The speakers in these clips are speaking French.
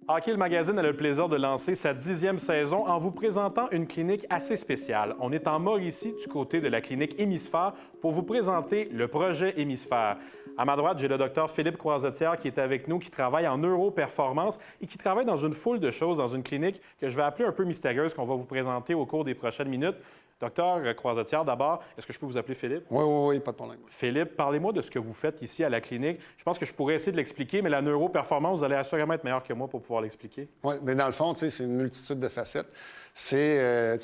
Hockey le magazine a le plaisir de lancer sa 10e saison en vous présentant une clinique assez spéciale. On est en Mauricie, du côté de la clinique Hémisphère, pour vous présenter le projet Hémisphère. À ma droite, j'ai le docteur Philippe Croisetière qui est avec nous, qui travaille en neuroperformance et qui travaille dans une foule de choses dans une clinique que je vais appeler un peu mystérieuse, qu'on va vous présenter au cours des prochaines minutes. Docteur Croisetière, d'abord, est-ce que je peux vous appeler Philippe? Oui, pas de problème. Philippe, parlez-moi de ce que vous faites ici à la clinique. Je pense que je pourrais essayer de l'expliquer, mais la neuroperformance, vous allez assurément être meilleur que moi pour pouvoir l'expliquer. Oui, mais dans le fond, c'est une multitude de facettes.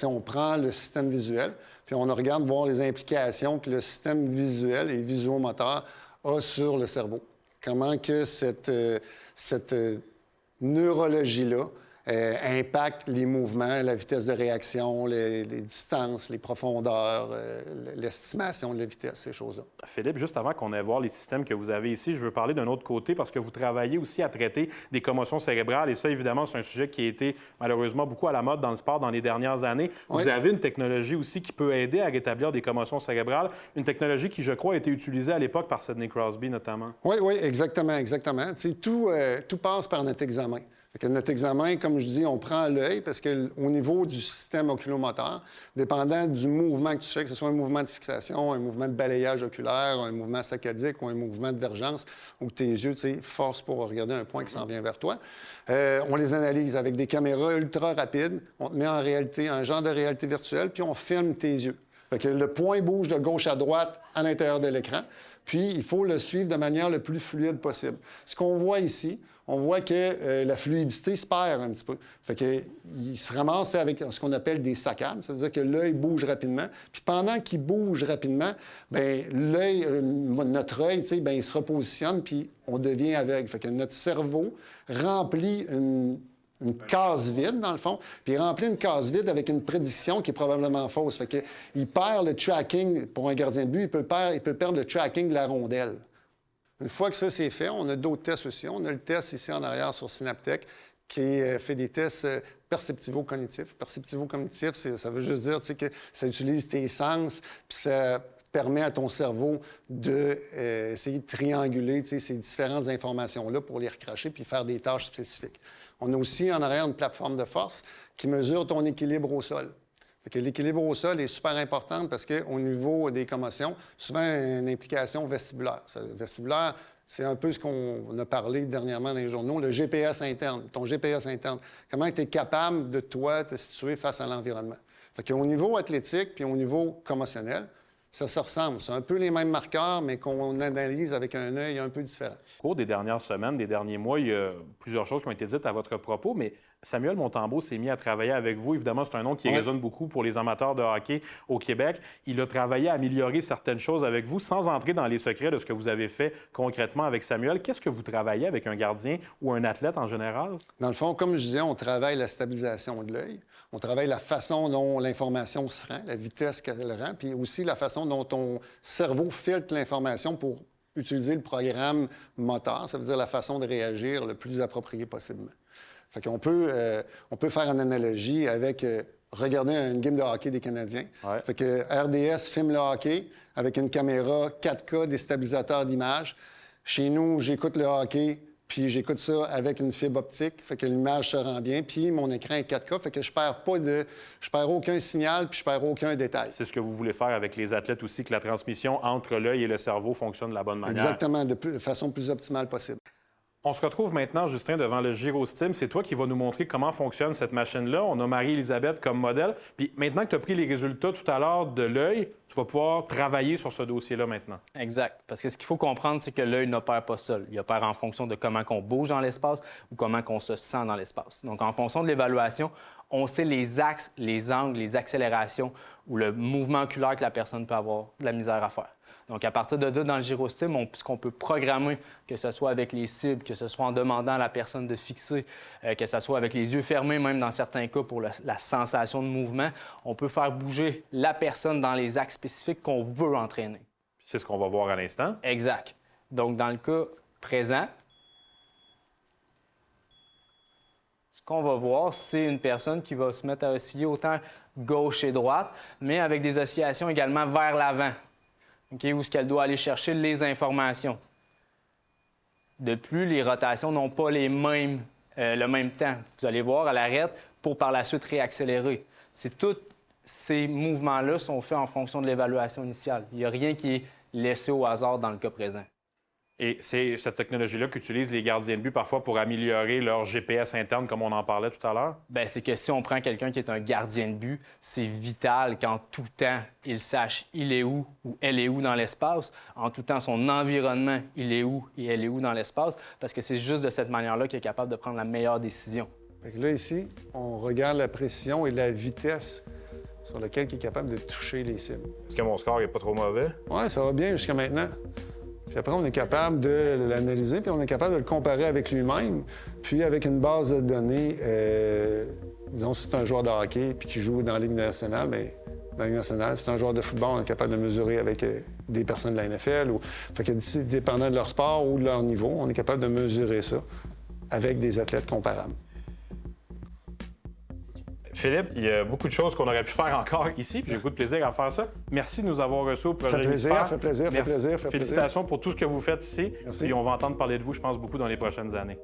On prend le système visuel, puis on regarde voir les implications que le système visuel et visuomoteur a sur le cerveau. Comment que cette neurologie-là impacte les mouvements, la vitesse de réaction, les distances, les profondeurs, l'estimation de la vitesse, ces choses-là. Philippe, juste avant qu'on aille voir les systèmes que vous avez ici, je veux parler d'un autre côté parce que vous travaillez aussi à traiter des commotions cérébrales et ça, évidemment, c'est un sujet qui a été malheureusement beaucoup à la mode dans le sport dans les dernières années. Oui. Vous avez une technologie aussi qui peut aider à rétablir des commotions cérébrales, une technologie qui, je crois, a été utilisée à l'époque par Sidney Crosby notamment. Oui, exactement. Tout passe par notre examen. Fait que notre examen, comme je dis, on prend l'œil parce qu'au niveau du système oculomoteur, dépendant du mouvement que tu fais, que ce soit un mouvement de fixation, un mouvement de balayage oculaire, un mouvement saccadique ou un mouvement de divergence, où tes yeux forcent pour regarder un point qui s'en vient vers toi, on les analyse avec des caméras ultra rapides. On te met en réalité, un genre de réalité virtuelle, puis on filme tes yeux. Fait que le point bouge de gauche à droite à l'intérieur de l'écran. Puis, il faut le suivre de manière le plus fluide possible. Ce qu'on voit ici, on voit que la fluidité se perd un petit peu. Fait qu'il se ramasse avec ce qu'on appelle des saccades. Ça veut dire que l'œil bouge rapidement. Puis pendant qu'il bouge rapidement, bien, notre œil, il se repositionne, puis on devient aveugle. Fait que notre cerveau remplit une case vide, dans le fond, puis il remplit une case vide avec une prédiction qui est probablement fausse. Fait qu'il perd le tracking, pour un gardien de but, il peut perdre le tracking de la rondelle. Une fois que ça, c'est fait, on a d'autres tests aussi. On a le test ici en arrière sur Synaptech qui fait des tests perceptivo-cognitifs. Perceptivo-cognitif, ça veut juste dire que ça utilise tes sens, puis ça permet à ton cerveau d'essayer de trianguler ces différentes informations-là pour les recracher puis faire des tâches spécifiques. On a aussi en arrière une plateforme de force qui mesure ton équilibre au sol. Fait que l'équilibre au sol est super important parce qu'au niveau des commotions, souvent une implication vestibulaire. Vestibulaire, c'est un peu ce qu'on a parlé dernièrement dans les journaux, le GPS interne, ton GPS interne. Comment tu es capable de, toi, te situer face à l'environnement. Fait qu'au niveau athlétique puis au niveau commotionnel, ça se ressemble. C'est un peu les mêmes marqueurs, mais qu'on analyse avec un œil un peu différent. Au cours des dernières semaines, des derniers mois, il y a plusieurs choses qui ont été dites à votre propos, mais Samuel Montembeault s'est mis à travailler avec vous. Évidemment, c'est un nom qui résonne beaucoup pour les amateurs de hockey au Québec. Il a travaillé à améliorer certaines choses avec vous sans entrer dans les secrets de ce que vous avez fait concrètement avec Samuel. Qu'est-ce que vous travaillez avec un gardien ou un athlète en général? Dans le fond, comme je disais, on travaille la stabilisation de l'œil. On travaille la façon dont l'information se rend, la vitesse qu'elle rend, puis aussi la façon dont ton cerveau filtre l'information pour utiliser le programme moteur. Ça veut dire la façon de réagir le plus approprié possiblement. Fait qu'on peut faire une analogie avec regarder une game de hockey des Canadiens. Ouais. Fait que RDS filme le hockey avec une caméra 4K, des stabilisateurs d'image. Chez nous, j'écoute le hockey, puis j'écoute ça avec une fibre optique, fait que l'image se rend bien, puis mon écran est 4K, fait que je perds aucun signal, puis je perds aucun détail. C'est ce que vous voulez faire avec les athlètes aussi, que la transmission entre l'œil et le cerveau fonctionne de la bonne manière. Exactement, de façon plus optimale possible. On se retrouve maintenant, Justin, devant le GiroStim. C'est toi qui vas nous montrer comment fonctionne cette machine-là. On a Marie-Élisabeth comme modèle. Puis maintenant que tu as pris les résultats tout à l'heure de l'œil, tu vas pouvoir travailler sur ce dossier-là maintenant. Exact. Parce que ce qu'il faut comprendre, c'est que l'œil n'opère pas seul. Il opère en fonction de comment on bouge dans l'espace ou comment on se sent dans l'espace. Donc, en fonction de l'évaluation, on sait les axes, les angles, les accélérations ou le mouvement oculaire que la personne peut avoir de la misère à faire. Donc, à partir de là, dans le GiroStim, puisqu'on peut programmer, que ce soit avec les cibles, que ce soit en demandant à la personne de fixer, que ce soit avec les yeux fermés, même dans certains cas pour la sensation de mouvement, on peut faire bouger la personne dans les axes spécifiques qu'on veut entraîner. C'est ce qu'on va voir à l'instant. Exact. Donc, dans le cas présent, ce qu'on va voir, c'est une personne qui va se mettre à osciller autant gauche et droite, mais avec des oscillations également vers l'avant. Okay, où est-ce qu'elle doit aller chercher les informations. De plus, les rotations n'ont pas les mêmes le même temps. Vous allez voir, elle arrête pour par la suite réaccélérer. Tous ces mouvements-là sont faits en fonction de l'évaluation initiale. Il n'y a rien qui est laissé au hasard dans le cas présent. Et c'est cette technologie-là qu'utilisent les gardiens de but parfois pour améliorer leur GPS interne, comme on en parlait tout à l'heure? Bien, c'est que si on prend quelqu'un qui est un gardien de but, c'est vital qu'en tout temps, il sache il est où ou elle est où dans l'espace. En tout temps, son environnement, il est où et elle est où dans l'espace, parce que c'est juste de cette manière-là qu'il est capable de prendre la meilleure décision. Fait que là, ici, on regarde la précision et la vitesse sur laquelle il est capable de toucher les cibles. Est-ce que mon score n'est pas trop mauvais? Oui, ça va bien jusqu'à maintenant. Puis après, on est capable de l'analyser, puis on est capable de le comparer avec lui-même, puis avec une base de données, disons, si c'est un joueur de hockey puis qui joue dans la Ligue nationale, bien, dans la Ligue nationale, si c'est un joueur de football, on est capable de mesurer avec des personnes de la NFL. Fait que dépendant de leur sport ou de leur niveau, on est capable de mesurer ça avec des athlètes comparables. Philippe, il y a beaucoup de choses qu'on aurait pu faire encore ici, puis j'ai beaucoup de plaisir à faire ça. Merci de nous avoir reçus au projet Hémisphère. Fait plaisir. Félicitations pour tout ce que vous faites ici. Merci. Et on va entendre parler de vous, je pense, beaucoup dans les prochaines années.